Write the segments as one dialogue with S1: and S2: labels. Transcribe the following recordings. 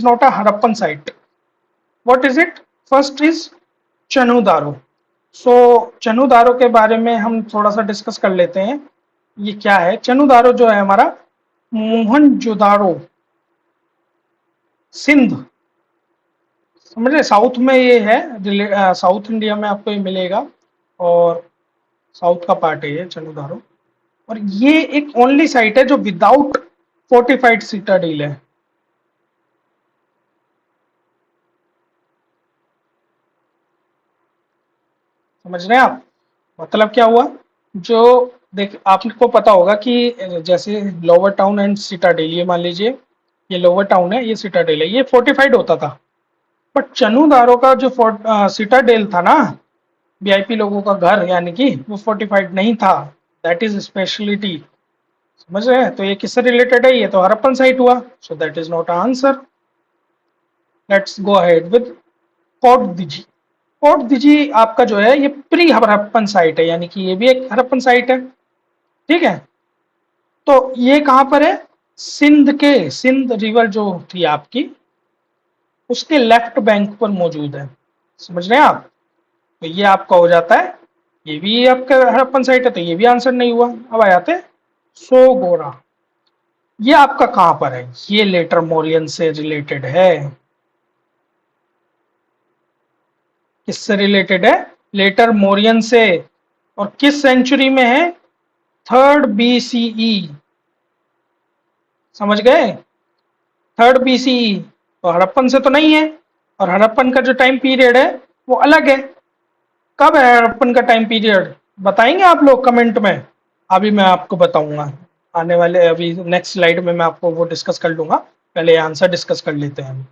S1: is not a Harappan site. What is it? First is Chanhudaro. सो चनुदारो के बारे में हम थोड़ा सा डिस्कस कर लेते हैं. ये क्या है? चनुदारो जो है हमारा मोहनजोदारो, सिंध, समझ रहे, साउथ में ये है, साउथ इंडिया में आपको ये मिलेगा और साउथ का पार्ट है ये चनुदारो. और ये एक ओनली साइट है जो विदाउट फोर्टिफाइड सिटाडेल है. समझ रहे हैं आप? मतलब क्या हुआ? जो देख, आपको पता होगा कि जैसे लोअर टाउन एंड सिटाडेल, ये मान लीजिए ये लोअर टाउन है, ये सिटाडेल है, ये फोर्टिफाइड होता था. बट चनुदारो का जो सिटाडेल था ना, वीआईपी लोगों का घर, यानी कि वो फोर्टिफाइड नहीं था. That is speciality. समझ रहे हैं? तो ये किससे रिलेटेड है? ये तो हरप्पन साइट हुआ. So that is not answer. Let's go ahead with Kot Diji. Kot Diji आपका जो है ये प्री हरप्पन साइट है, यानी कि ये भी एक हरप्पन साइट है. ठीक है. तो ये कहां पर है? सिंध रिवर जो थी आपकी, उसके लेफ्ट बैंक पर मौजूद है. समझ रहे हैं आप? तो ये आपका हो जाता है, ये भी आपका हड़प्पन साइट है, तो ये भी आंसर नहीं हुआ. अब आ जाते सोगोरा. ये आपका कहां पर है? ये लेटर मोरियन से रिलेटेड है. किससे रिलेटेड है? लेटर मोरियन से. और किस सेंचुरी में है? 3rd BCE. समझ गए? 3rd BCE. तो हड़प्पन से तो नहीं है, और हड़प्पन का जो टाइम पीरियड है वो अलग है. कब है हड़प्पन का टाइम पीरियड? बताएंगे आप लोग कमेंट में? अभी मैं आपको बताऊंगा आने वाले, अभी नेक्स्ट स्लाइड में मैं आपको वो डिस्कस कर लूंगा. पहले आंसर डिस्कस कर लेते हैं हम.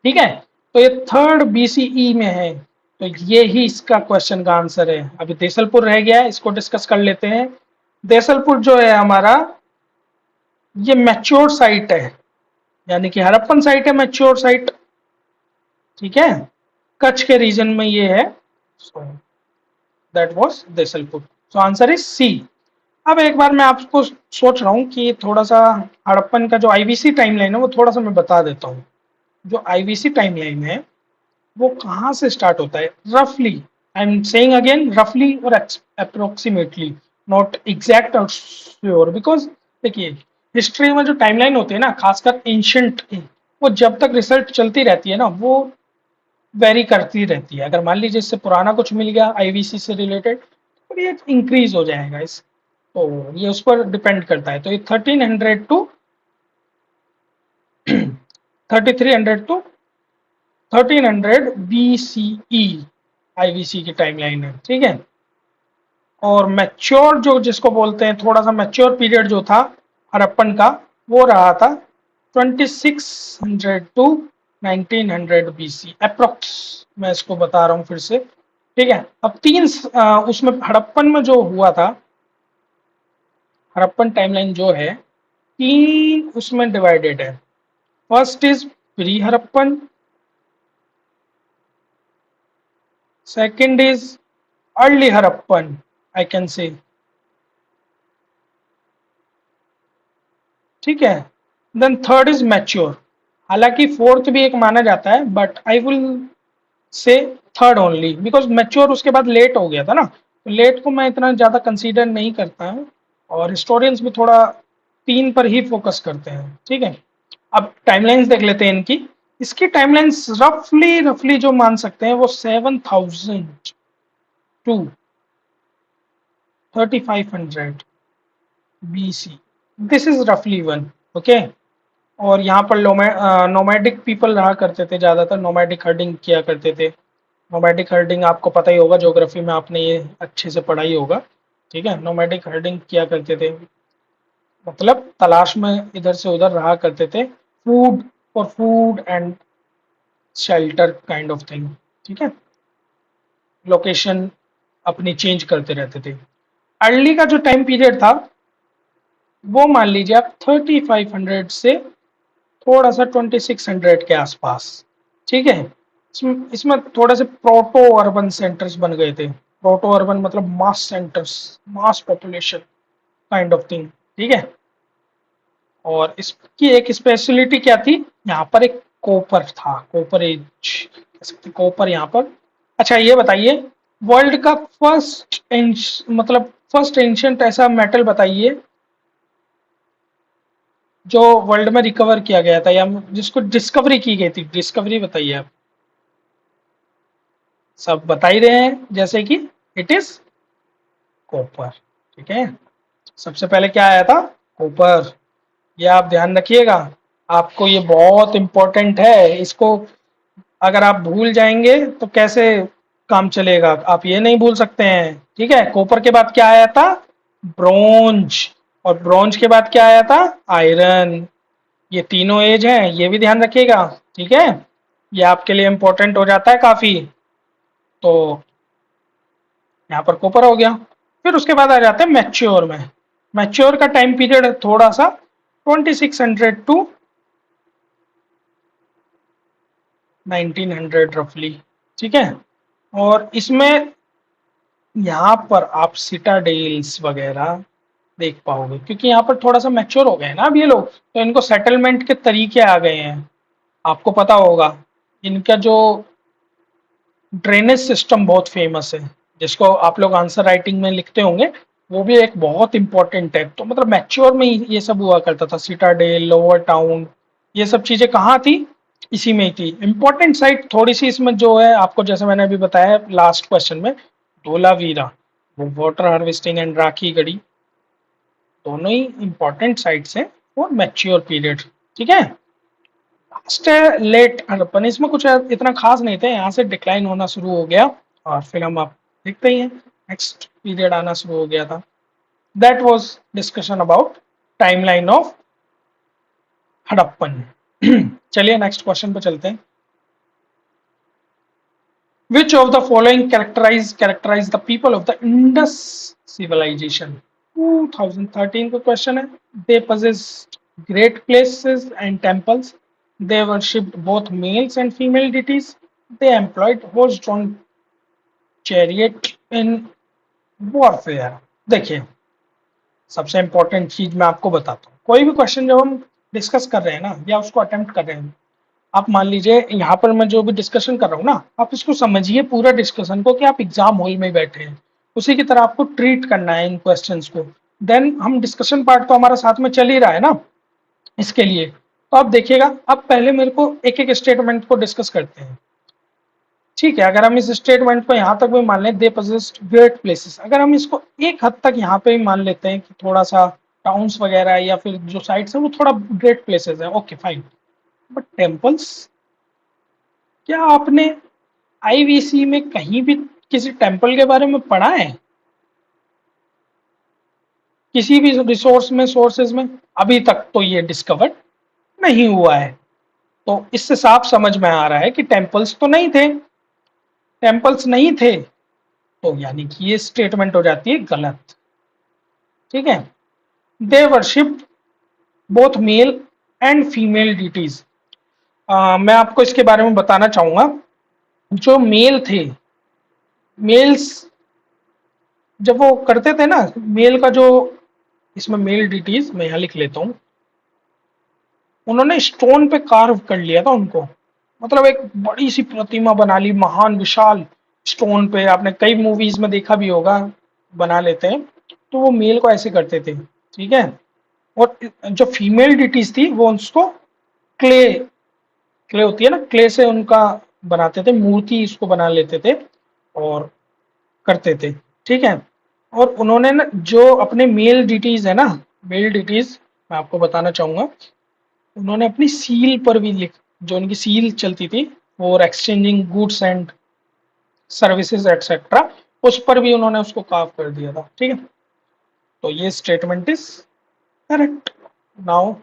S1: ठीक है. तो ये 3rd BCE में है, तो ये ही इसका क्वेश्चन का आंसर है. अभी देसलपुर रह गया है, इसको डिस्कस कर लेते हैं. देसलपुर जो है हमारा, ये मैच्योर साइट है, यानी कि हड़प्पन साइट है, मैच्योर साइट. ठीक है. कच्छ के रीजन में ये है. That was Desalpur. So answer is C. अब एक बार मैं आपको सोच रहा हूँ कि थोड़ा सा हड़प्पन का जो आईवीसी टाइमलाइन है वो थोड़ा सा मैं बता देता हूँ. जो आईवीसी टाइमलाइन है वो कहाँ से स्टार्ट होता है रफली. आई एम सेइंग अगेन, रफली और अप्रोक्सीमेटली, नॉट एग्जैक्ट और श्योर. बिकॉज देखिए, हिस्ट्री में जो टाइमलाइन होती है ना, खासकर एंशियंट, वो जब तक रिसर्च चलती रहती है ना, वो वेरी करती रहती है. अगर मान लीजिए इससे पुराना कुछ मिल गया आईवीसी से रिलेटेड, तो ये इंक्रीज हो जाएगा. इस तो ये उस पर डिपेंड करता है. तो ये 1300 टू 3300 टू 1300 BCE आईवीसी की टाइमलाइन है. ठीक है. और मैच्योर जो जिसको बोलते हैं, थोड़ा सा मैच्योर पीरियड जो था हड़प्पन का, वो रहा था 2600 टू 1900 BC अप्रोक्स. मैं इसको बता रहा हूँ फिर से. ठीक है. अब उसमें हड़प्पन में जो हुआ था, हड़प्पन टाइमलाइन जो है 3 उसमें डिवाइडेड है. First is pre Harappan, second is early Harappan, I can say. ठीक है. Then third is mature. हालांकि फोर्थ भी एक माना जाता है, but I will say third only, because mature उसके बाद लेट हो गया था ना, तो लेट को मैं इतना ज्यादा कंसीडर नहीं करता हूँ. और हिस्टोरियंस भी थोड़ा 3 पर ही फोकस करते हैं. ठीक है. अब टाइमलाइंस देख लेते हैं इनकी. इसकी टाइमलाइंस रफली जो मान सकते हैं वो 7000 टू 3500 BC. दिस इज रफली वन. ओके. और यहाँ पर नोमैडिक पीपल रहा करते थे, ज़्यादातर नोमैडिक हर्डिंग किया करते थे. नोमैडिक हर्डिंग आपको पता ही होगा, ज्योग्राफी में आपने ये अच्छे से पढ़ा ही होगा. ठीक है. नोमैडिक हर्डिंग किया करते थे, मतलब तलाश में इधर से उधर रहा करते थे, food and shelter kind of thing. ठीक है. लोकेशन अपनी चेंज करते रहते थे. अर्ली का जो टाइम पीरियड था वो मान लीजिए आप 3500 से थोड़ा सा 2600 के आसपास. ठीक है. इसमें थोड़े से प्रोटो अर्बन सेंटर्स बन गए थे. प्रोटो अर्बन मतलब mass centers, mass population kind of thing. ठीक है. और इसकी एक स्पेशलिटी क्या थी? यहाँ पर एक कोपर था, कोपर एज कह सकते, कोपर यहाँ पर। अच्छा ये बताइए, वर्ल्ड का मतलब फर्स्ट एंशियंट ऐसा मेटल बताइए जो वर्ल्ड में रिकवर किया गया था, या जिसको डिस्कवरी की गई थी, डिस्कवरी बताइए आप। सब बता ही रहे हैं जैसे कि इट इज कॉपर। ठीक है, सबसे पहले क्या आया था, कॉपर। ये आप ध्यान रखिएगा, आपको ये बहुत इंपॉर्टेंट है। इसको अगर आप भूल जाएंगे तो कैसे काम चलेगा, आप ये नहीं भूल सकते हैं। ठीक है, कॉपर के बाद क्या आया था, ब्रोंज। और ब्रोंज के बाद क्या आया था, आयरन। ये तीनों एज हैं, ये भी ध्यान रखिएगा। ठीक है, ये आपके लिए इंपॉर्टेंट हो जाता है काफी। तो यहाँ पर कॉपर हो गया। फिर उसके बाद आ जाते हैं मैच्योर में। मैच्योर का टाइम पीरियड थोड़ा सा 2600 टू 1900 रफली। ठीक है, और इसमें यहाँ पर आप सिटाडेल्स वगैरह देख पाओगे, क्योंकि यहाँ पर थोड़ा सा मैच्योर हो गए हैं ना अब ये लोग, तो इनको सेटलमेंट के तरीके आ गए हैं। आपको पता होगा इनका जो ड्रेनेज सिस्टम बहुत फेमस है, जिसको आप लोग आंसर राइटिंग में लिखते होंगे, वो भी एक बहुत इंपॉर्टेंट है। तो मतलब मैच्योर में ही ये सब हुआ करता था, सिटाडेल, लोअर टाउन, ये सब चीजें कहाँ थी, इसी में ही थी। इंपॉर्टेंट साइट थोड़ी सी इसमें जो है आपको, जैसे मैंने अभी बताया लास्ट क्वेश्चन में, धोलावीरा, वो water harvesting and Rakhi Garhi, दोनों ही इंपॉर्टेंट साइट्स हैं फॉर मैच्योर पीरियड। ठीक है, लास्ट है लेट हड़प्पन, इसमें कुछ इतना खास नहीं थे, यहाँ से डिक्लाइन होना शुरू हो गया, और फिर हम आप देखते ही हैं नेक्स्ट पीरियड आना शुरू हो गया था। That was discussion about timeline of Harappan. चलिए नेक्स्ट क्वेश्चन पे चलते हैं। Which of the following characterize the people of the Indus civilization? 2013 का क्वेश्चन है। They possessed great places and temples. They worshipped both males and female deities. They employed horse-drawn chariot in warfare. देखिए, सबसे important चीज मैं आपको बताता हूँ। कोई भी क्वेश्चन जब हम डिस्कस कर रहे हैं ना, या उसको अटेम्प्ट कर रहे हैं, आप मान लीजिए यहाँ पर मैं जो भी डिस्कशन कर रहा हूँ ना, आप इसको समझिए पूरा डिस्कशन को कि आप एग्जाम हॉल में बैठे हैं, उसी की तरह आपको ट्रीट करना है इन क्वेश्चंस को। देन हम डिस्कशन पार्ट तो हमारा साथ में चल ही रहा है ना इसके लिए। तो आप देखिएगा, अब पहले मेरे को एक एक स्टेटमेंट को डिस्कस करते हैं। ठीक है, अगर हम इस स्टेटमेंट को यहाँ तक भी मान लें, दे पोजेस्ड ग्रेट प्लेसेस, अगर हम इसको एक हद तक यहाँ पे भी मान लेते हैं कि थोड़ा सा टाउन्स वगैरह या फिर जो साइट्स है वो थोड़ा ग्रेट प्लेसेस है, ओके फाइन। बट टेम्पल्स, क्या आपने आईवीसी में कहीं भी किसी टेम्पल के बारे में पढ़ा है, किसी भी रिसोर्स में, सोर्सेज में? अभी तक तो ये डिस्कवर्ड नहीं हुआ है। तो इससे साफ समझ में आ रहा है कि टेम्पल्स तो नहीं थे। टेम्पल्स नहीं थे तो यानी कि ये स्टेटमेंट हो जाती है गलत। ठीक है, they worshipped both male and female deities. मैं आपको इसके बारे में बताना चाहूंगा। जो मेल थे, मेल्स जब वो करते थे ना, मेल का जो, इसमें मेल डिटीज मैं यहाँ लिख लेता हूँ, उन्होंने स्टोन पे कार्व कर लिया था उनको, मतलब एक बड़ी सी प्रतिमा बना ली, महान विशाल स्टोन पे। आपने कई मूवीज में देखा भी होगा, बना लेते हैं। तो वो मेल को ऐसे करते थे। ठीक है, और जो फीमेल डिटीज थी वो उसको क्ले, क्ले होती है ना, क्ले से उनका बनाते थे, मूर्ति इसको बना लेते थे और करते थे। ठीक है, और उन्होंने ना जो अपने मेल डिटीज है ना, मेल डिटीज मैं आपको बताना चाहूंगा, उन्होंने अपनी सील पर भी लिख, जो उनकी सील चलती थी और exchanging goods and services etcetera, उस पर भी उन्होंने उसको काफ कर दिया था। ठीक है, तो ये स्टेटमेंट इज करेक्ट। नाउ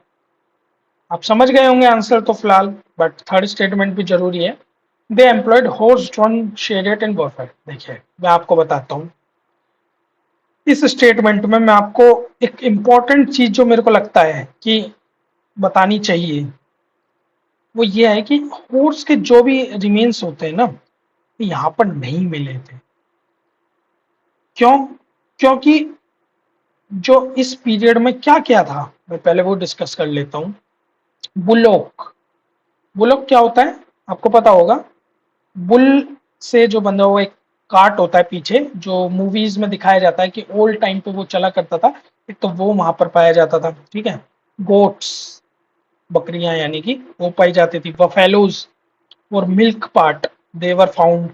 S1: आप समझ गए होंगे आंसर तो फिलहाल, बट थर्ड स्टेटमेंट भी जरूरी है। They employed horse drawn chariot in warfare. देखिए मैं आपको बताता हूँ, इस स्टेटमेंट में मैं आपको एक इम्पॉर्टेंट चीज जो मेरे को लगता है कि बतानी चाहिए, वो ये है कि हॉर्स के जो भी रिमेन्स होते हैं ना, यहाँ पर नहीं मिले थे। क्यों? क्योंकि जो इस पीरियड में क्या क्या था, मैं पहले वो डिस्कस कर लेता हूँ। बुलोक, बुलॉक क्या होता है आपको पता होगा। बुल से जो बंधा हुआ एक कार्ट होता है पीछे, जो मूवीज में दिखाया जाता है कि ओल्ड टाइम पे वो चला करता था, एक तो वो वहां पर पाया जाता था। ठीक है, गोट्स, बकरियां यानी कि वो पाई जाती थी। बफेलोज और मिल्क पार्ट देवर फाउंड,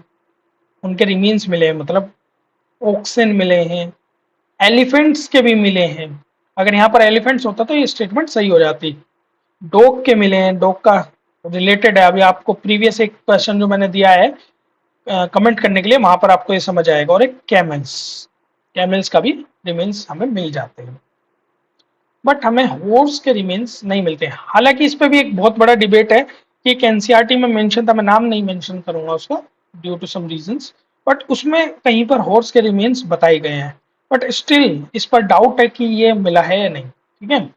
S1: उनके रिमीन्स मिले हैं, मतलब ओक्सन मिले हैं। एलिफेंट्स के भी मिले हैं। अगर यहाँ पर एलिफेंट्स होता तो ये स्टेटमेंट सही हो जाती। डॉग के मिले हैं, डॉग का रिलेटेड है, अभी आपको प्रीवियस एक क्वेश्चन जो मैंने दिया है कमेंट करने के लिए, वहां पर आपको ये समझ आएगा। और एक कैमल्स, कैमल्स का भी रिमेन्स हमें मिल जाते हैं, बट हमें हॉर्स के रिमेन्स नहीं मिलते हैं। हालांकि इस पर भी एक बहुत बड़ा डिबेट है कि एक एनसीईआरटी में मेंशन था, मैं नाम नहीं मेंशन करूंगा उसका due to some reasons, but उसमें कहीं पर हॉर्स के रिमेन्स बताए गए हैं, बट स्टिल इस पर डाउट है कि ये मिला है या नहीं। ठीक है,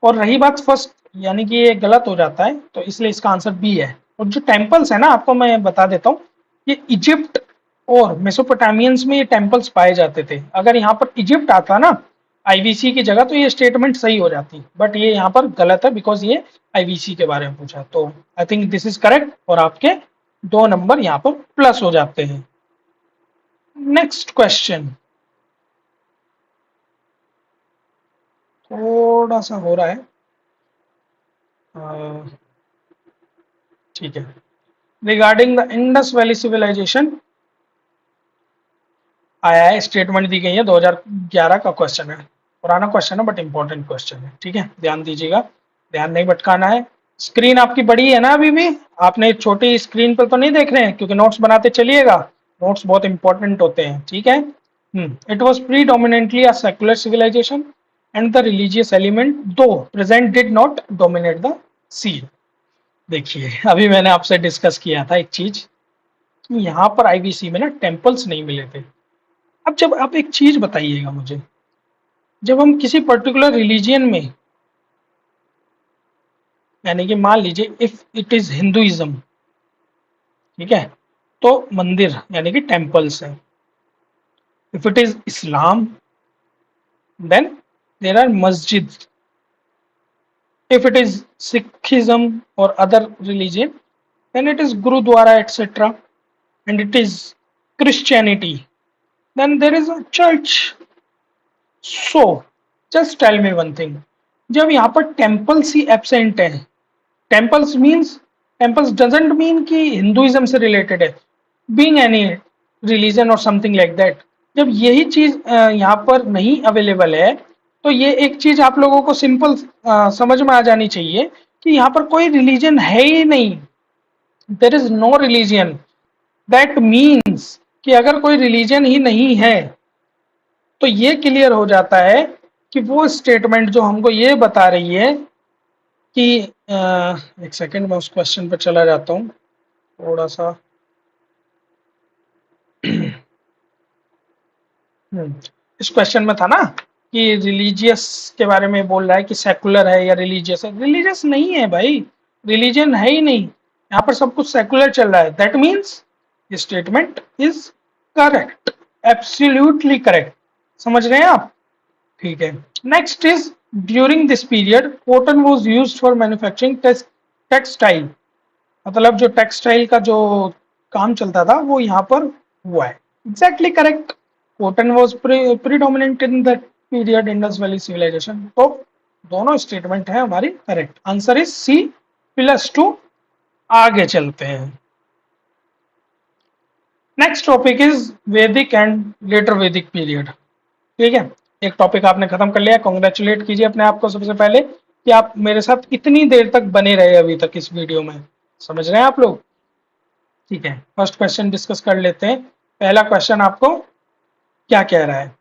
S1: और रही बात फर्स्ट, यानी कि ये गलत हो जाता है, तो इसलिए इसका आंसर बी है। और जो टेम्पल्स है ना, आपको मैं बता देता हूँ, ये इजिप्ट और मेसोपोटामियंस में ये टेम्पल्स पाए जाते थे। अगर यहाँ पर इजिप्ट आता ना आईवीसी की जगह, तो ये स्टेटमेंट सही हो जाती, बट ये यहाँ पर गलत है बिकॉज ये आईवीसी के बारे में पूछा। तो I think this is correct, और आपके 2 नंबर यहाँ पर प्लस हो जाते हैं। नेक्स्ट क्वेश्चन थोड़ा सा हो रहा है, ठीक है। Regarding the Indus valley civilisation आया है, स्टेटमेंट दी गई है, 2011 का क्वेश्चन है, पुराना क्वेश्चन है बट इंपॉर्टेंट क्वेश्चन है। ठीक है, ध्यान दीजिएगा, ध्यान नहीं भटकाना है। स्क्रीन आपकी बड़ी है ना, अभी भी आपने छोटी स्क्रीन पर तो नहीं देख रहे हैं, क्योंकि नोट्स बनाते चलिएगा, नोट्स बहुत इंपॉर्टेंट होते हैं। ठीक है, it was predominantly a secular civilization and the religious element though present did not dominate the scene. देखिए, अभी मैंने आपसे डिस्कस किया था एक चीज, यहाँ पर आईवीसी में ना टेम्पल्स नहीं मिले थे। अब जब आप एक चीज बताइएगा मुझे, जब हम किसी पर्टिकुलर रिलीजियन में, यानी कि मान लीजिए इफ इट इज हिंदुइज्म, ठीक है, तो मंदिर यानी कि टेम्पल्स है। If it is Islam then there are masjid. If it is Sikhism or other religion then it is gurdwara etcetera. And it is Christianity then there is a church. So just tell me one thing, जब यहाँ पर temples ही absent है, temples means, temples doesn't mean कि Hinduism से related है, being any religion or something like that. जब यही चीज यहाँ पर नहीं अवेलेबल है, तो ये एक चीज आप लोगों को सिंपल समझ में आ जानी चाहिए कि यहाँ पर कोई रिलीजन है ही नहीं। There is no religion, that means कि अगर कोई रिलीजन ही नहीं है, तो ये क्लियर हो जाता है कि वो स्टेटमेंट जो हमको ये बता रही है कि एक सेकेंड मैं उस क्वेश्चन पर चला जाता हूँ थोड़ा सा। इस क्वेश्चन में था ना कि रिलीजियस के बारे में बोल रहा है कि सेकुलर है या रिलीजियस है। रिलीजियस नहीं है भाई, रिलीजन है ही नहीं, यहाँ पर सब कुछ सेकुलर चल रहा है। That means statement is correct, absolutely correct. समझ रहे हैं आप? ठीक है, next is during this period cotton was use for manufacturing textile. मतलब जो टेक्सटाइल का जो काम चलता था वो यहाँ पर हुआ है। Exactly correct, cotton was predominant in that period Indus valley civilisation. तो दोनों स्टेटमेंट है हमारी करेक्ट, आंसर इज C+2। आगे चलते हैं, नेक्स्ट टॉपिक इज वैदिक एंड लेटर वैदिक पीरियड। ठीक है, एक टॉपिक आपने खत्म कर लिया, कॉन्ग्रेचुलेट कीजिए अपने आप को सबसे पहले कि आप मेरे साथ इतनी देर तक बने रहे अभी तक इस वीडियो में। समझ रहे हैं आप लोग? ठीक है, फर्स्ट क्वेश्चन डिस्कस कर लेते हैं। पहला क्वेश्चन आपको क्या कह रहा है,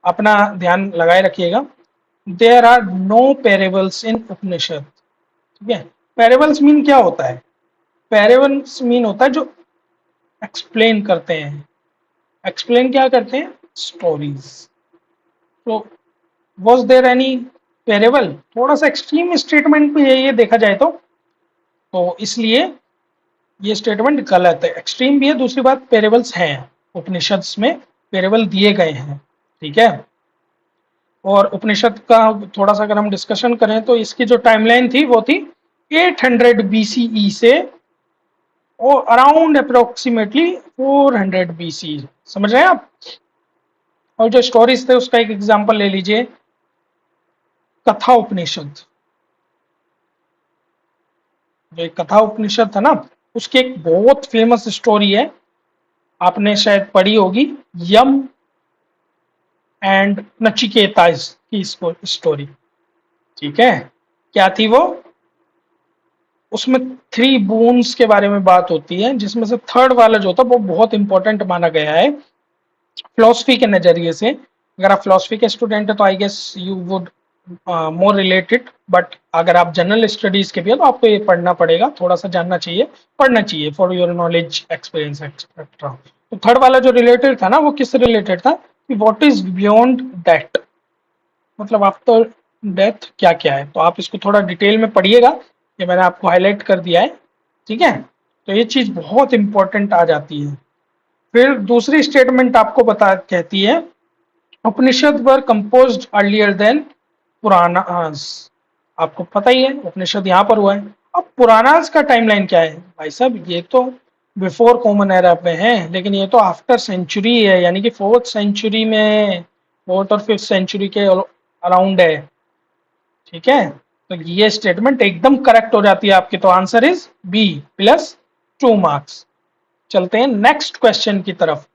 S1: अपना ध्यान लगाए रखिएगा। देयर आर नो पैरेबल्स इन उपनिषद। ठीक है, पैरेबल्स मीन क्या होता है? पैरेबल्स मीन होता है जो एक्सप्लेन करते हैं। एक्सप्लेन क्या करते हैं? स्टोरीज। तो वॉज देयर एनी पैरेबल? थोड़ा सा एक्सट्रीम स्टेटमेंट भी है ये देखा जाए तो इसलिए ये स्टेटमेंट गलत है। एक्सट्रीम भी है, दूसरी बात पैरेबल्स हैं, उपनिषद में पैरेबल दिए गए हैं। ठीक है, और उपनिषद का थोड़ा सा अगर हम डिस्कशन करें तो इसकी जो टाइमलाइन थी वो थी 800 BCE से और अराउंड अप्रोक्सीमेटली 400 BC। समझ रहे हैं आप? और जो स्टोरीज थे उसका एक एग्जांपल ले लीजिए, कथा उपनिषद। जो एक कथा उपनिषद था ना, उसकी एक बहुत फेमस स्टोरी है, आपने शायद पढ़ी होगी, यम एंड नचिकेता की स्टोरी। ठीक है, क्या थी वो? उसमें 3 बोन्स के बारे में बात होती है, जिसमें से थर्ड वाला जो था वो बहुत इंपॉर्टेंट माना गया है फिलोसफी के नजरिए से। अगर आप फिलोसफी के स्टूडेंट है तो I guess you would more related, but अगर आप जनरल स्टडीज के भी है तो आपको ये पढ़ना पड़ेगा, थोड़ा सा जानना चाहिए, पढ़ना चाहिए for your knowledge experience etcetera. तो थर्ड वाला जो रिलेटेड था ना, वो किससे रिलेटेड था कि व्हाट इज बियॉन्ड दैट, मतलब आफ्टर डेथ क्या क्या है। तो आप इसको थोड़ा डिटेल में पढ़िएगा, ये मैंने आपको हाईलाइट कर दिया है। ठीक है, तो ये चीज बहुत इंपॉर्टेंट आ जाती है। फिर दूसरी स्टेटमेंट आपको बता कहती है उपनिषद वर कंपोज्ड अर्लियर देन पुराणास। आपको पता ही है उपनिषद यहाँ पर हुआ है। अब पुराणास का टाइमलाइन क्या है भाई साहब? ये तो बिफोर कॉमन एरा पे है, लेकिन ये तो आफ्टर सेंचुरी है, यानी कि 4th सेंचुरी में, 4th और 5th सेंचुरी के अराउंड है। ठीक है, तो ये स्टेटमेंट एकदम करेक्ट हो जाती है आपकी, तो answer is B plus 2 marks. चलते हैं नेक्स्ट क्वेश्चन की तरफ।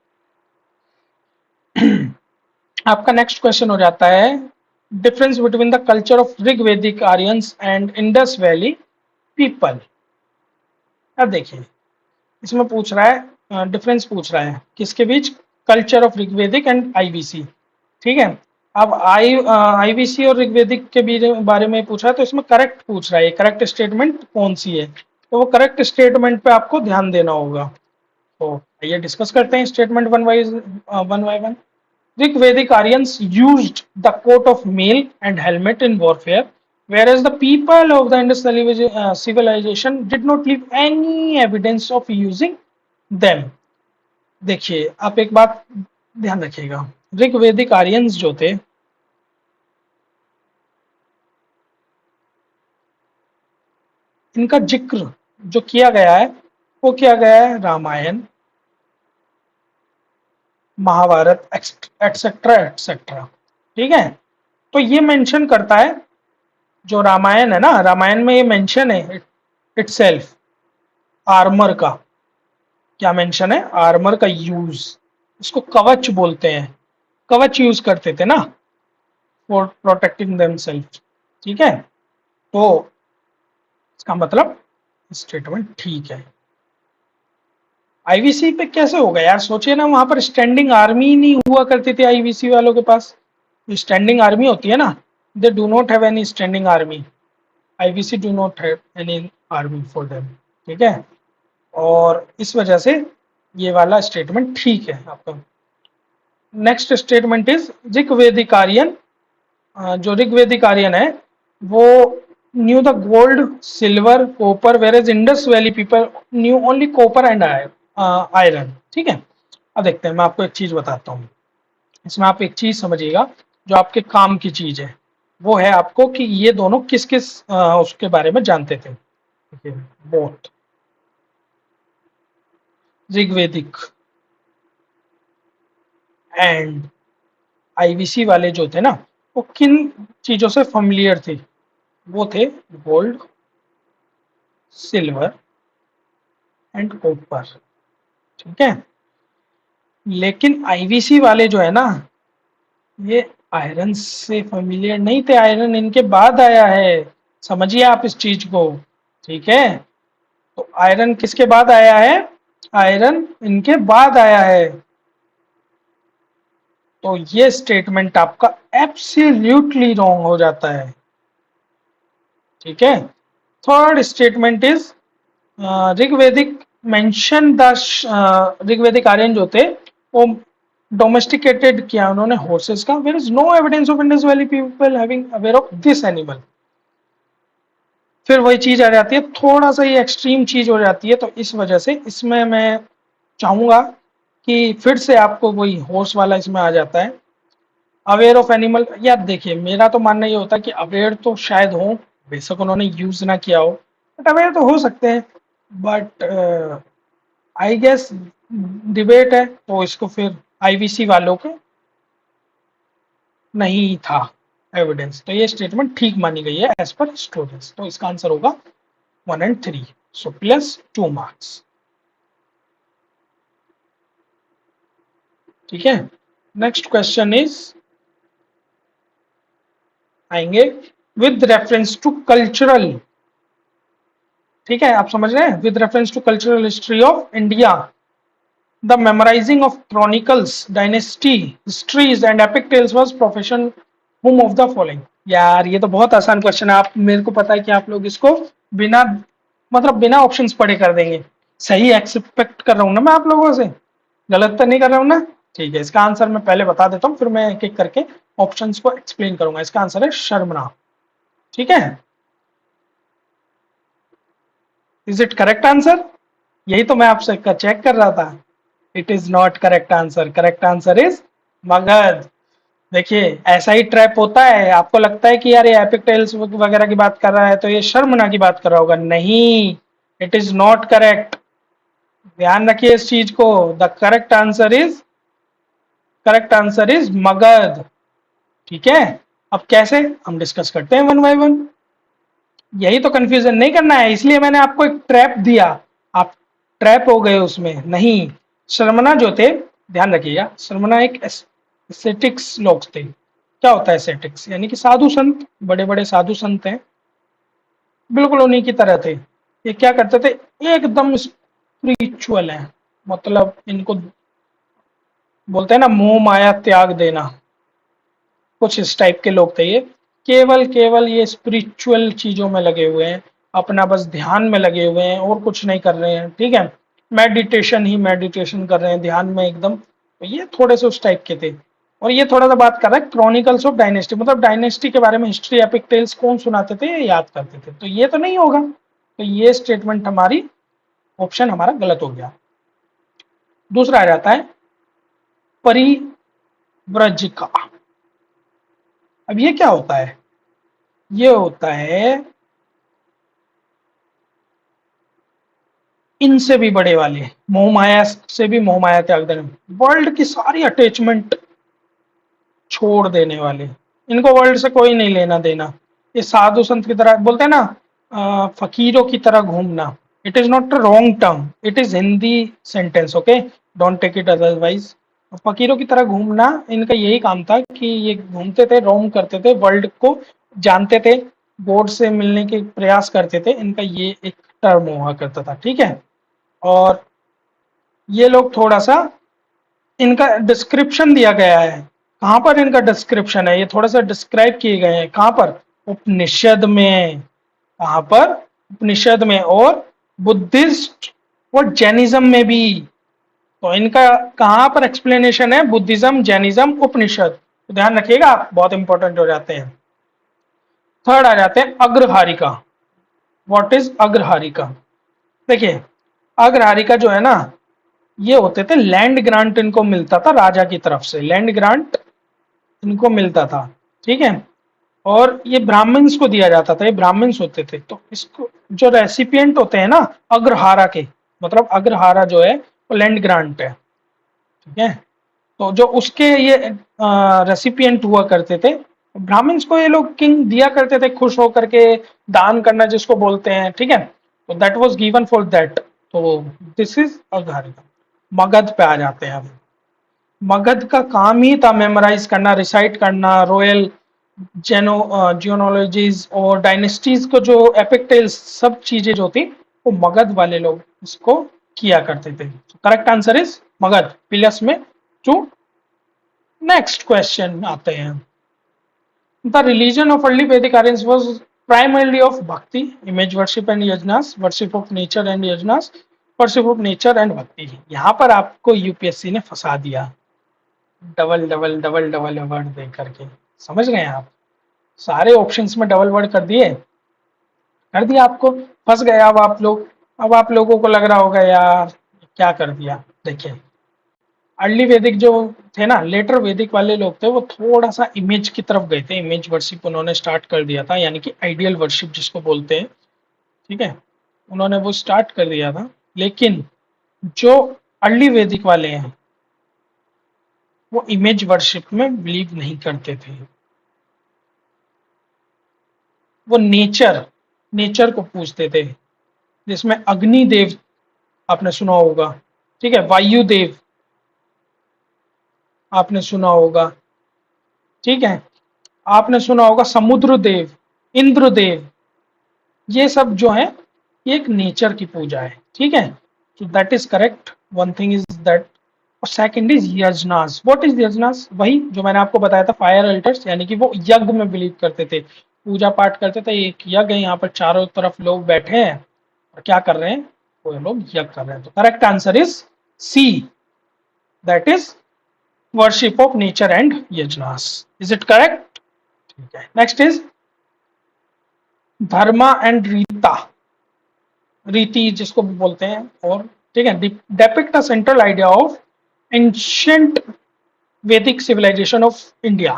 S1: आपका नेक्स्ट क्वेश्चन हो जाता है difference between the culture of Rigvedic Aryans and Indus valley people. अब देखिए, इसमें पूछ रहा है डिफरेंस पूछ रहा है किसके बीच, culture of Rigvedic and IVC. ठीक है, अब आईबीसी और ऋग्वेदिक के बीच बारे में पूछ रहा है, तो इसमें करेक्ट पूछ रहा है, करेक्ट स्टेटमेंट कौन सी है, तो वो करेक्ट स्टेटमेंट पे आपको ध्यान देना होगा। तो आइए डिस्कस करते हैं statement one by one. Rigvedic Aryans used the coat of mail and helmet in warfare, whereas the people of the Indus civilization did not leave any evidence of using them. देखिए, आप एक बात ध्यान रखिएगा, ऋग्वेदिक Aryans जो थे, इनका जिक्र जो किया गया है वो किया गया है रामायण, महाभारत एक्सेट्रा एक्सेट्रा। ठीक है, तो ये मेंशन करता है, जो रामायण है ना, रामायण में ये मेंशन है इटसेल्फ आर्मर का। क्या मेंशन है? आर्मर का यूज, इसको कवच बोलते हैं, कवच यूज करते थे ना फॉर प्रोटेक्टिंग देमसेल्फ। ठीक है, तो इसका मतलब स्टेटमेंट ठीक है। आईवीसी पे कैसे होगा यार? सोचिए ना, वहां पर स्टैंडिंग आर्मी नहीं हुआ करती थी आईवीसी वालों के पास। स्टैंडिंग आर्मी होती है ना, they do not have any standing army, IVC do not have any army for them. ठीक है, और इस वजह से ये वाला स्टेटमेंट ठीक है आपका। Next statement is Rigvedic Aryan, जो ऋग्वेदिक आर्यन है वो knew the gold silver copper, whereas Indus valley people knew only copper and iron. ठीक है, अब देखते हैं, मैं आपको एक चीज बताता हूँ, इसमें आप एक चीज समझिएगा जो आपके काम की चीज है, वो है आपको कि ये दोनों किस किस उसके बारे में जानते थे। बोथ ऋग्वेदिक एंड आईवीसी वाले जो थे ना, वो किन चीजों से फेमिलियर थे? वो थे गोल्ड, सिल्वर एंड कॉपर। ठीक है, लेकिन आईवीसी वाले जो है ना, ये आयरन से फेमिलियर नहीं थे, आयरन इनके बाद आया है, समझिए आप इस चीज को। ठीक है, तो आयरन किसके बाद आया है? आयरन इनके बाद आया है, तो ये स्टेटमेंट आपका एब्सोल्युटली रॉन्ग हो जाता है। ठीक है, third statement is Rigvedic mention the Rigvedic Aryan जो थे वो डोमेस्टिकेटेड किया उन्होंने हॉर्सेस का, there is no evidence of Indus valley people having aware of this animal. फिर वही चीज आ जाती है, थोड़ा सा ये एक्सट्रीम चीज हो जाती है, तो इस वजह से इसमें मैं चाहूंगा कि फिर से आपको वही हॉर्स वाला इसमें आ जाता है। अवेयर ऑफ एनिमल, यार देखिए, मेरा तो मानना ये होता है कि अवेयर तो शायद हो, बेशक उन्होंने यूज ना किया हो, बट अवे तो हो सकते हैं, बट आई गेस डिबेट है तो इसको फिर आईवीसी वालों के नहीं था एविडेंस, तो ये स्टेटमेंट ठीक मानी गई है एज पर हिस्टोरियंस। तो इसका आंसर होगा 1 and 3, सो प्लस 2 मार्क्स। ठीक है, नेक्स्ट क्वेश्चन इज आएंगे विद रेफरेंस टू कल्चरल। ठीक है, आप समझ रहे हैं, with reference to cultural history of India the memorising of chronicles, dynasty, histories and epic tales was profession whom of the following. यार ये तो बहुत आसान क्वेश्चन है, आप मेरे को पता है कि आप लोग इसको बिना मतलब बिना ऑप्शंस पढ़े कर देंगे। सही एक्सपेक्ट कर रहा हूँ ना मैं आप लोगों से, गलत तो नहीं कर रहा हूँ ना? ठीक है, इसका आंसर मैं पहले बता देता हूँ, फिर मैं एक एक करके ऑप्शंस को एक्सप्लेन करूंगा। इसका आंसर है शर्मना। ठीक है, इज इट करेक्ट आंसर? यही तो मैं आपसे चेक कर रहा था। It is not correct answer, correct answer is Magadh. देखिए ऐसा ही ट्रैप होता है, आपको लगता है कि यार ये एपिक टेल्स वगैरह की बात कर रहा है तो ये शर्मना की बात कर रहा होगा, नहीं, इट इज नॉट करेक्ट। ध्यान रखिए इस चीज को, the correct answer is Magadh. ठीक है, अब कैसे हम डिस्कस करते हैं वन बाय वन। यही तो कंफ्यूजन नहीं करना है, इसलिए मैंने आपको एक ट्रैप दिया, आप ट्रैप हो गए उसमें। नहीं, शर्मना जो थे, ध्यान रखिएगा, शर्मना एक एसेटिक्स लोग थे। क्या होता है एसेटिक्स? यानी कि साधु संत, बड़े बड़े साधु संत हैं, बिल्कुल उन्हीं की तरह थे। ये क्या करते थे, एकदम स्पिरिचुअल है, मतलब इनको बोलते हैं ना मोह माया त्याग देना, कुछ इस टाइप के लोग थे ये। केवल केवल ये स्पिरिचुअल चीजों में लगे हुए हैं, अपना बस ध्यान में लगे हुए हैं और कुछ नहीं कर रहे हैं। ठीक है, मेडिटेशन ही मेडिटेशन कर रहे हैं, ध्यान में एकदम। तो ये थोड़े से उस टाइप के थे। और ये थोड़ा सा बात कर रहा है क्रॉनिकल्स ऑफ डायनेस्टी, मतलब डायनेस्टी के बारे में हिस्ट्री एपिक टेल्स कौन सुनाते थे, ये याद करते थे। तो ये तो नहीं होगा, तो ये स्टेटमेंट हमारी ऑप्शन हमारा गलत हो गया। दूसरा आ जाता है परिव्रजिका। अब ये क्या होता है? ये होता है इनसे भी बड़े वाले, मोह माया से भी मोह माया त्याग देने, वर्ल्ड की सारी अटैचमेंट छोड़ देने वाले। इनको वर्ल्ड से कोई नहीं लेना देना। ये साधु संत की तरह बोलते हैं ना, फकीरों की तरह घूमना। It is not a wrong term, it is Hindi sentence, okay, don't take it otherwise. फकीरों की तरह घूमना, इनका यही काम था कि ये घूमते थे, रोम करते थे, वर्ल्ड को जानते थे, गॉड से मिलने के प्रयास करते थे। इनका ये एक टर्म हुआ करता था। ठीक है, और ये लोग थोड़ा सा, इनका डिस्क्रिप्शन दिया गया है। कहाँ पर इनका डिस्क्रिप्शन है, ये थोड़ा सा डिस्क्राइब किए गए हैं। कहाँ पर? उपनिषद में। कहाँ पर? उपनिषद में, और बुद्धिस्ट और जैनिज्म में भी। तो इनका कहाँ पर एक्सप्लेनेशन है? बुद्धिज्म, जैनिज्म, उपनिषद। तो ध्यान रखिएगा आप, बहुत इंपॉर्टेंट हो जाते हैं। थर्ड आ जाते हैं अग्रहारिका। What is अग्रहारिका? देखिए अग्रहारिका जो है ना, ये होते थे लैंड ग्रांट, इनको मिलता था राजा की तरफ से, लैंड ग्रांट इनको मिलता था। ठीक है, और ये ब्राह्मण्स को दिया जाता था, ये ब्राह्मण्स होते थे। तो इसको जो रेसिपिएंट होते हैं ना अग्रहारा के, मतलब अग्रहारा जो है वो लैंड ग्रांट है। ठीक है, तो जो उसके ये रेसिपिएंट हुआ करते थे, ब्राह्मण्स को ये लोग किंग दिया करते थे, खुश होकर के दान करना जिसको बोलते हैं। ठीक है, तो that was given for that. तो दिस इज अग्रहारिका। मगध पे आ जाते हैं अब। मगध का काम ही था मेमोराइज करना, रिसाइट करना, रॉयल जियोनोलॉजीज और डायनेस्टीज को, जो एपिक टेल्स, सब चीजें जो थी वो मगध वाले लोग इसको किया करते थे। Correct answer is Magadh, plus में 2। नेक्स्ट क्वेश्चन आते हैं। द रिलीजन ऑफ अर्ली वैदिक Aryans was primarily of bhakti, image worship and yajnas, worship of nature and yajnas, worship of nature and bhakti। यहाँ पर आपको यूपीएससी ने फंसा दिया, double double double double word दे करके। समझ गए आप? सारे ऑप्शंस में डबल वर्ड कर दिया आपको, फंस गए अब आप लोग। अब आप लोगों को लग रहा होगा यार क्या कर दिया। देखिए अर्ली वैदिक जो थे ना, लेटर वैदिक वाले लोग थे, वो थोड़ा सा इमेज की तरफ गए थे, इमेज वर्शिप उन्होंने स्टार्ट कर दिया था, यानी कि आइडियल वर्शिप जिसको बोलते हैं। ठीक है, उन्होंने वो स्टार्ट कर दिया था, लेकिन जो अर्ली वैदिक वाले हैं वो इमेज वर्शिप में बिलीव नहीं करते थे। वो नेचर को पूजते थे, जिसमें अग्नि देव आपने सुना होगा, ठीक है, वायु देव आपने सुना होगा, ठीक है, आपने सुना होगा समुद्र देव, इंद्र देव, ये सब जो है ये एक नेचर की पूजा है, ठीक है। तो that is correct, one thing is that. और second is yajnas. What is yajnas? वही जो मैंने आपको बताया था, फायर अल्टर्स, यानी कि वो यज्ञ में बिलीव करते थे, पूजा पाठ करते थे। एक यज्ञ है, यहाँ पर चारों तरफ लोग बैठे हैं और क्या कर रहे हैं, वो लोग यज्ञ कर रहे हैं। तो correct answer is C, that is worship of nature and yajnas. Is it correct? ठीक है। Next is dharma and rita, रीति जिसको भी बोलते हैं, और ठीक है, depict a central idea of ancient Vedic civilization of India.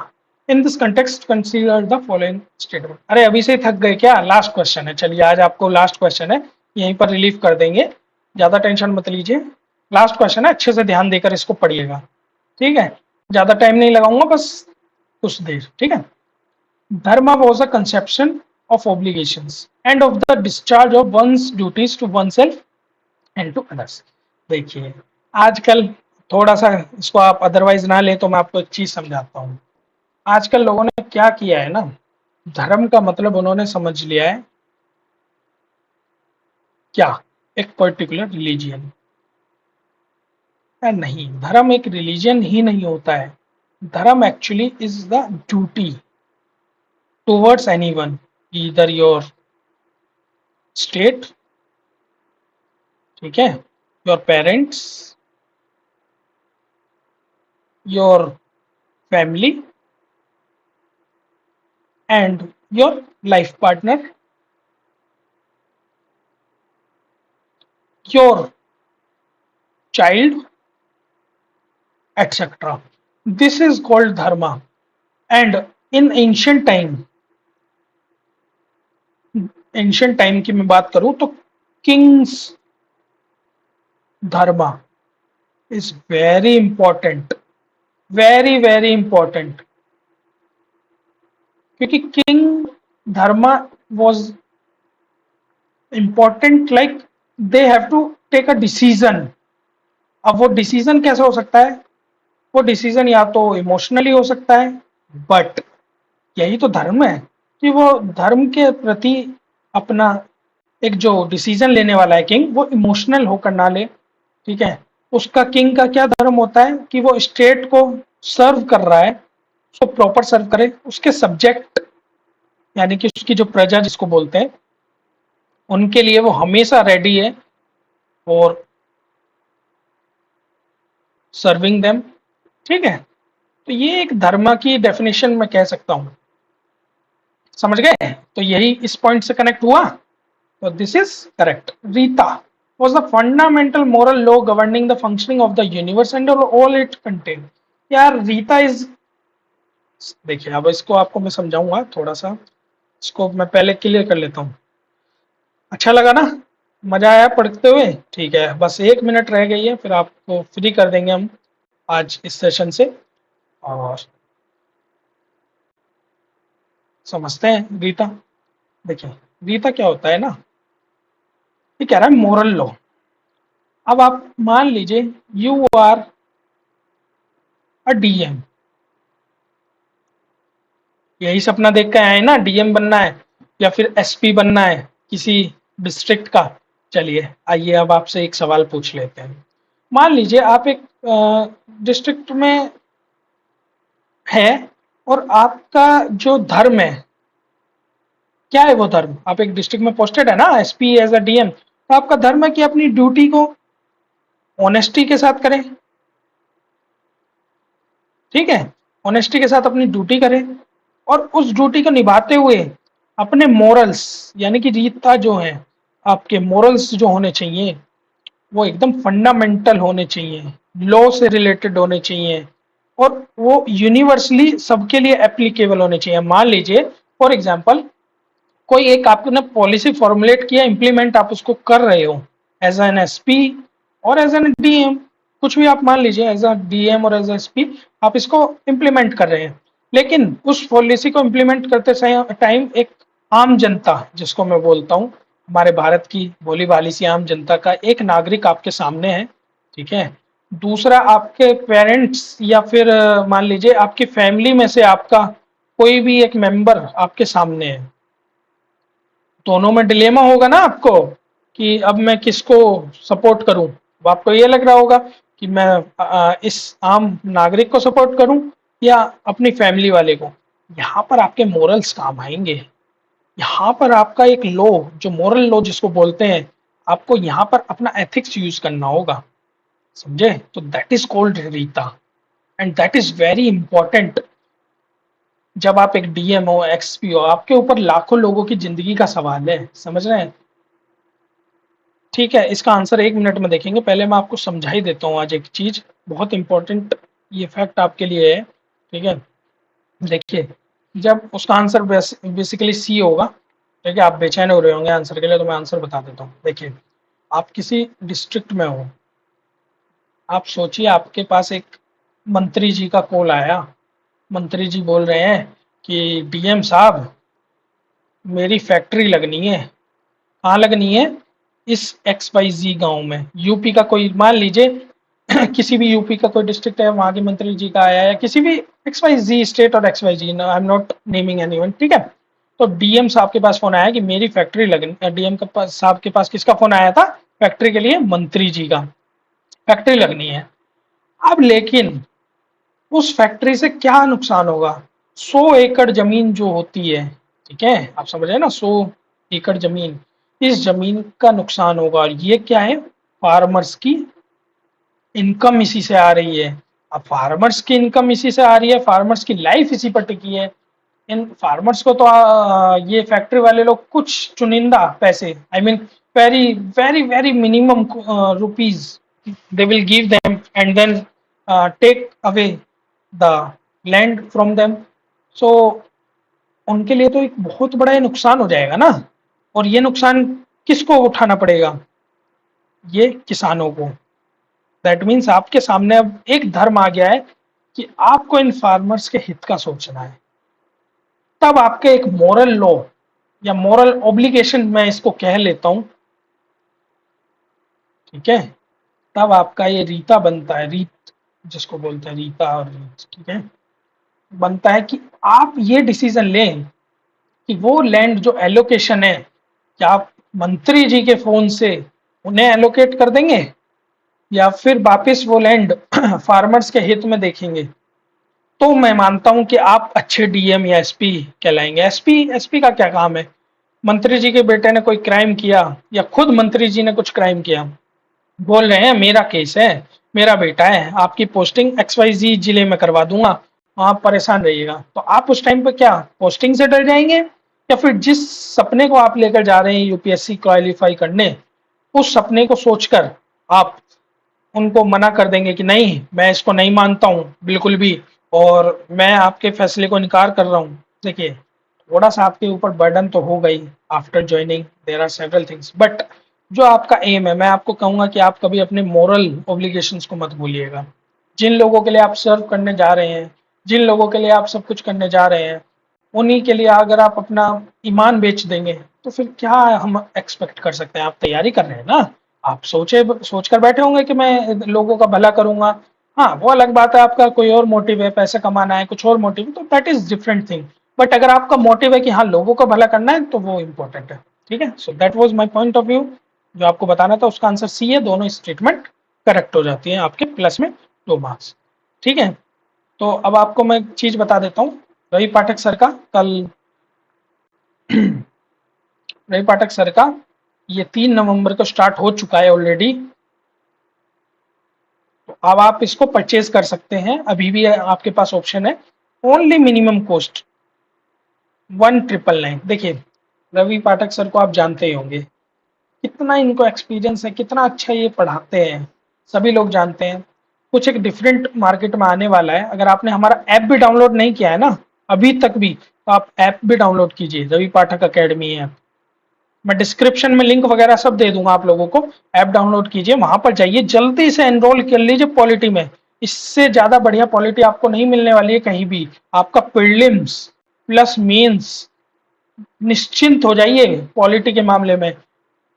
S1: In this context consider the following statement. अरे अभी से थक गए क्या? लास्ट क्वेश्चन है, चलिए आज आपको लास्ट क्वेश्चन है, यहीं पर रिलीव कर देंगे, ज्यादा टेंशन मत लीजिए। लास्ट क्वेश्चन है, अच्छे से ध्यान देकर इसको पढ़िएगा, ठीक है, ज्यादा टाइम नहीं लगाऊंगा, बस कुछ देर, ठीक है। Dharma was a conception of obligations and of the discharge of one's duties to oneself and to others। देखिए आजकल थोड़ा सा इसको आप अदरवाइज ना ले तो मैं आपको एक चीज समझाता हूँ। आजकल लोगों ने क्या किया है ना, धर्म का मतलब उन्होंने समझ लिया है क्या, एक पर्टिकुलर रिलीजियन। नहीं, धर्म एक रिलीजियन ही नहीं होता है। धर्म actually is the duty towards anyone, either your state, ठीक है, your parents, your family and your life partner, your child, etc. This is called dharma। and in ancient time की मैं बात करूं तो king's dharma is very important, very important, क्योंकि king dharma was important, like they have to take a decision. अब वो decision कैसा हो सकता है? वो डिसीजन या तो इमोशनली हो सकता है, बट यही तो धर्म है कि वो धर्म के प्रति अपना एक जो डिसीजन लेने वाला है किंग, वो इमोशनल होकर ना ले, ठीक है। उसका किंग का क्या धर्म होता है कि वो स्टेट को सर्व कर रहा है, उसको प्रॉपर सर्व करे, उसके सब्जेक्ट यानी कि उसकी जो प्रजा जिसको बोलते हैं, उनके लिए वो हमेशा रेडी है और सर्विंग देम, ठीक है। तो ये एक धर्म की डेफिनेशन मैं कह सकता हूं, समझ गए? तो यही इस पॉइंट से कनेक्ट हुआ, तो this is correct. Rita was the fundamental moral law governing the functioning of the universe and all it contained। यार रीता इज, देखिए अब इसको आपको मैं समझाऊंगा थोड़ा सा, इसको मैं पहले क्लियर कर लेता हूँ। अच्छा लगा ना, मजा आया पढ़ते हुए? ठीक है, बस 1 मिनट रह गई है, फिर आपको फ्री कर देंगे हम आज इस सेशन से, और समझते हैं रीता। देखिए रीता क्या होता है ना, ये कह रहा है मोरल लॉ। अब आप मान लीजिए यू आर अ डीएम, यही सपना देख के आए ना, डीएम बनना है या फिर एसपी बनना है किसी डिस्ट्रिक्ट का। चलिए आइए अब आपसे एक सवाल पूछ लेते हैं। मान लीजिए आप एक डिस्ट्रिक्ट में है और आपका जो धर्म है, क्या है वो धर्म? आप एक डिस्ट्रिक्ट में पोस्टेड है ना एसपी एज अ डीएम, तो आपका धर्म है कि अपनी ड्यूटी को ऑनेस्टी के साथ करें, ठीक है, ऑनेस्टी के साथ अपनी ड्यूटी करें, और उस ड्यूटी को निभाते हुए अपने मोरल्स यानी कि रीता जो है, आपके मोरल्स जो होने चाहिए वो एकदम फंडामेंटल होने चाहिए, लॉ से रिलेटेड होने चाहिए, और वो यूनिवर्सली सबके लिए एप्लीकेबल होने चाहिए। मान लीजिए फॉर एग्जांपल कोई एक आपने पॉलिसी फॉर्मुलेट किया, इम्प्लीमेंट आप उसको कर रहे हो एज एन एसपी और एज एन डीएम, कुछ भी आप मान लीजिए, एज अ डीएम और एज एसपी आप इसको इम्प्लीमेंट कर रहे हैं। लेकिन उस पॉलिसी को इम्प्लीमेंट करते टाइम एक आम जनता, जिसको मैं बोलता हूँ हमारे भारत की भोली भाली सी आम जनता का एक नागरिक आपके सामने है, ठीक है। दूसरा आपके पेरेंट्स या फिर मान लीजिए आपकी फैमिली में से आपका कोई भी एक मेंबर आपके सामने है। दोनों में डिलेमा होगा ना आपको कि अब मैं किसको सपोर्ट करूं। अब आपको ये लग रहा होगा कि मैं इस आम नागरिक को सपोर्ट करूं या अपनी फैमिली वाले को। यहाँ पर आपके मोरल्स काम आएंगे। यहाँ पर आपका एक लॉ, जो मोरल लॉ जिसको बोलते हैं, आपको यहाँ पर अपना एथिक्स यूज करना होगा, समझे। तो that is called Rita, and that is very important. जब आप एक डीएम हो, एक्सपी हो, आपके ऊपर लाखों लोगों की जिंदगी का सवाल है, समझ रहे हैं। ठीक है, इसका आंसर 1 मिनट में देखेंगे, पहले मैं आपको समझा ही देता हूँ आज एक चीज बहुत इंपॉर्टेंट, ये फैक्ट आपके लिए है, ठीक है। देखिए, जब उसका आंसर बेसिकली सी होगा, ठीक है। आप बेचैन हो रहे होंगे आंसर के लिए, तो मैं आंसर बता देता हूँ। देखिए, आप किसी डिस्ट्रिक्ट में हो, आप सोचिए आपके पास एक मंत्री जी का कॉल आया। मंत्री जी बोल रहे हैं कि डीएम साहब, मेरी फैक्ट्री लगनी है। कहाँ लगनी है? इस एक्स वाई जी गाँव में। यूपी का कोई, मान लीजिए किसी भी यूपी का कोई डिस्ट्रिक्ट है, वहाँ के मंत्री जी का आया है, किसी भी एक्स वाई जी स्टेट और X Y Z, I am not naming anyone, ठीक है। तो डीएम साहब के पास फोन आया कि मेरी फैक्ट्री लगनी, डीएम के पास साहब के पास किसका फोन आया था? फैक्ट्री के लिए मंत्री जी का, फैक्ट्री लगनी है। अब लेकिन उस फैक्ट्री से क्या नुकसान होगा? 100 एकड़ जमीन जो होती है, ठीक है, आप समझ रहे हैं ना, 100 एकड़ जमीन, इस जमीन का नुकसान होगा। और ये क्या है? फार्मर्स की इनकम इसी से आ रही है। अब फार्मर्स की इनकम इसी से आ रही है, फार्मर्स की लाइफ इसी पर टिकी है। इन फार्मर्स को तो ये फैक्ट्री वाले लोग कुछ चुनिंदा पैसे, I mean very very very minimum rupees they will give them, and then take away the land from them. So उनके लिए तो एक बहुत बड़ा नुकसान हो जाएगा ना। और ये नुकसान किसको उठाना पड़ेगा? ये किसानों को। दैट मीन्स आपके सामने अब एक धर्म आ गया है कि आपको इन फार्मर्स के हित का सोचना है। तब आपके एक मोरल लॉ या मोरल ऑब्लिगेशन, मैं इसको कह लेता हूं, ठीक है, तब आपका ये रीता बनता है, रीत जिसको बोलते हैं, रीता और रीत, ठीक है, बनता है कि आप ये डिसीजन लें कि वो लैंड जो एलोकेशन है, क्या आप मंत्री जी के फोन से उन्हें एलोकेट कर देंगे या फिर वापस वो लैंड फार्मर्स के हित में देखेंगे। तो मैं मानता हूं कि आप अच्छे डीएम या एसपी कहलाएंगे। एसपी, एसपी का क्या काम है? मंत्री जी के बेटे ने कोई क्राइम किया या खुद मंत्री जी ने कुछ क्राइम किया, बोल रहे हैं मेरा केस है, मेरा बेटा है, आपकी पोस्टिंग एक्स वाई जी जिले में करवा दूंगा, आप परेशान रहिएगा। तो आप उस टाइम पे क्या पोस्टिंग से डर जाएंगे, या फिर जिस सपने को आप लेकर जा रहे हैं यूपीएससी क्वालिफाई करने, उस सपने को सोचकर आप उनको मना कर देंगे कि नहीं, मैं इसको नहीं मानता हूँ बिल्कुल भी, और मैं आपके फैसले को इनकार कर रहा हूँ। देखिए, थोड़ा सा आपके ऊपर बर्डन तो हो गई after joining, there are several things, but जो आपका एम है, मैं आपको कहूंगा कि आप कभी अपने मोरल ऑब्लिगेशंस को मत भूलिएगा। जिन लोगों के लिए आप सर्व करने जा रहे हैं, जिन लोगों के लिए आप सब कुछ करने जा रहे हैं, उन्हीं के लिए अगर आप अपना ईमान बेच देंगे तो फिर क्या हम एक्सपेक्ट कर सकते हैं? आप तैयारी कर रहे हैं ना, आप सोच कर बैठे होंगे कि मैं लोगों का भला करूंगा। हाँ, वो अलग बात है, आपका कोई और मोटिव है, पैसे कमाना है, कुछ और मोटिव, तो that is different thing. But अगर आपका मोटिव है कि हाँ लोगों का भला करना है, तो वो इम्पोर्टेंट है, ठीक है। So that was my point of view, जो आपको बताना था। उसका आंसर सी है, दोनों स्टेटमेंट करेक्ट हो जाती है, आपके प्लस में 2 मार्क्स, ठीक है। तो अब आपको मैं एक चीज बता देता हूँ, रवि पाठक सर का कल रवि पाठक सर का ये 3 नवंबर को स्टार्ट हो चुका है ऑलरेडी। तो अब आप इसको परचेज कर सकते हैं, अभी भी आपके पास ऑप्शन है। Only minimum cost 1999। देखिए, रवि पाठक सर को आप जानते ही होंगे, कितना इनको एक्सपीरियंस है, कितना अच्छा ये पढ़ाते हैं, सभी लोग जानते हैं। कुछ एक डिफरेंट मार्केट में आने वाला है। अगर आपने हमारा ऐप भी डाउनलोड नहीं किया है ना अभी तक भी, तो आप ऐप भी डाउनलोड कीजिए, रवि पाठक अकेडमी ऐप। मैं डिस्क्रिप्शन में लिंक वगैरह सब दे दूंगा आप लोगों को। ऐप डाउनलोड कीजिए, वहां पर जाइए, जल्दी से एनरोल कर लीजिए पॉलिटी में। इससे ज्यादा बढ़िया पॉलिटी आपको नहीं मिलने वाली है कहीं भी। आपका प्रीलिम्स प्लस मेंस, निश्चिंत हो जाइए पॉलिटी के मामले में।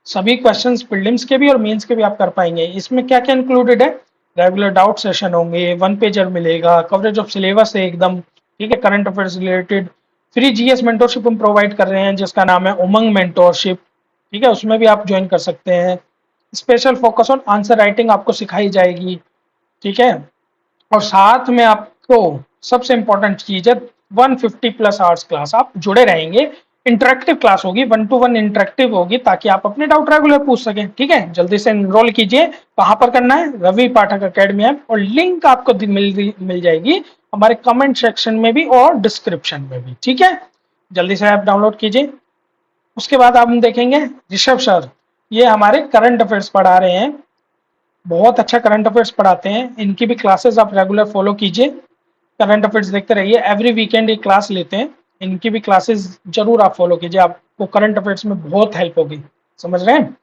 S1: सभी क्वेश्चंस प्रीलिम्स के भी और मेंस के भी आप कर पाएंगे। इसमें क्या क्या इंक्लूडेड है, रेगुलर डाउट सेशन होंगे, 1 पेजर मिलेगा, कवरेज ऑफ सिलेबस है एकदम, ठीक है, current affairs related. Free GS mentorship हम प्रोवाइड कर रहे हैं जिसका नाम है उमंग मेंटोरशिप, ठीक है, उसमें भी आप ज्वाइन कर सकते हैं। Special focus on answer writing आपको सिखाई जाएगी, ठीक है। और साथ में आपको सबसे इंपॉर्टेंट चीज है 150+ आवर्स क्लास, आप जुड़े रहेंगे। इंटरेक्टिव क्लास होगी, 1 to 1 इंटरेक्टिव होगी, ताकि आप अपने डाउट रेगुलर पूछ सकें, ठीक है। जल्दी से एनरोल कीजिए। कहां पर करना है, रवि पाठक अकेडमी ऐप, और लिंक आपको मिल जाएगी हमारे कमेंट सेक्शन में भी और डिस्क्रिप्शन में भी, ठीक है। जल्दी से ऐप डाउनलोड कीजिए। उसके बाद आप हम देखेंगे ऋषभ सर, ये हमारे करंट अफेयर्स पढ़ा रहे हैं, बहुत अच्छा करंट अफेयर्स पढ़ाते हैं। इनकी भी क्लासेस आप रेगुलर फॉलो कीजिए, करंट अफेयर्स देखते रहिए। एवरी वीकेंड ये क्लास लेते हैं, इनकी भी क्लासेस जरूर आप फॉलो कीजिए, आपको करंट अफेयर्स में बहुत हेल्प होगी। समझ रहे हैं,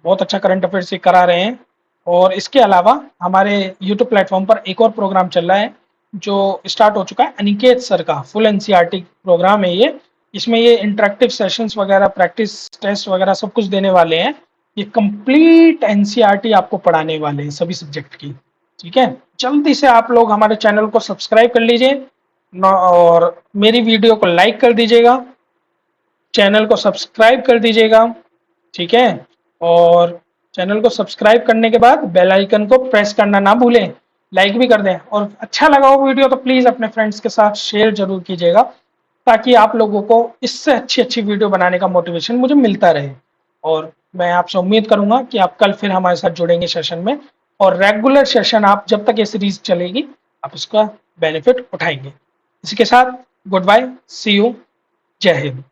S1: बहुत अच्छा करंट अफेयर्स ये करा रहे हैं। और इसके अलावा हमारे यूट्यूब प्लेटफॉर्म पर एक और प्रोग्राम चल रहा है जो स्टार्ट हो चुका है, अनिकेत सर का फुल एनसीईआरटी प्रोग्राम है ये। इसमें ये इंटरेक्टिव सेशंस वगैरह, प्रैक्टिस टेस्ट वगैरह सब कुछ देने वाले हैं। ये कंप्लीट एनसीईआरटी आपको पढ़ाने वाले हैं सभी सब्जेक्ट की, ठीक है। जल्दी से आप लोग हमारे चैनल को सब्सक्राइब कर लीजिए और मेरी वीडियो को लाइक कर दीजिएगा, चैनल को सब्सक्राइब कर दीजिएगा, ठीक है। और चैनल को सब्सक्राइब करने के बाद बेल आइकन को प्रेस करना ना भूलें, लाइक भी कर दें। और अच्छा लगा हो वीडियो तो प्लीज़ अपने फ्रेंड्स के साथ शेयर जरूर कीजिएगा, ताकि आप लोगों को इससे अच्छी अच्छी वीडियो बनाने का मोटिवेशन मुझे मिलता रहे। और मैं आपसे उम्मीद करूंगा कि आप कल फिर हमारे साथ जुड़ेंगे सेशन में, और रेगुलर सेशन आप जब तक ये सीरीज चलेगी आप उसका बेनिफिट उठाएंगे। इसी के साथ गुड बाय, सी यू, जय हिंद।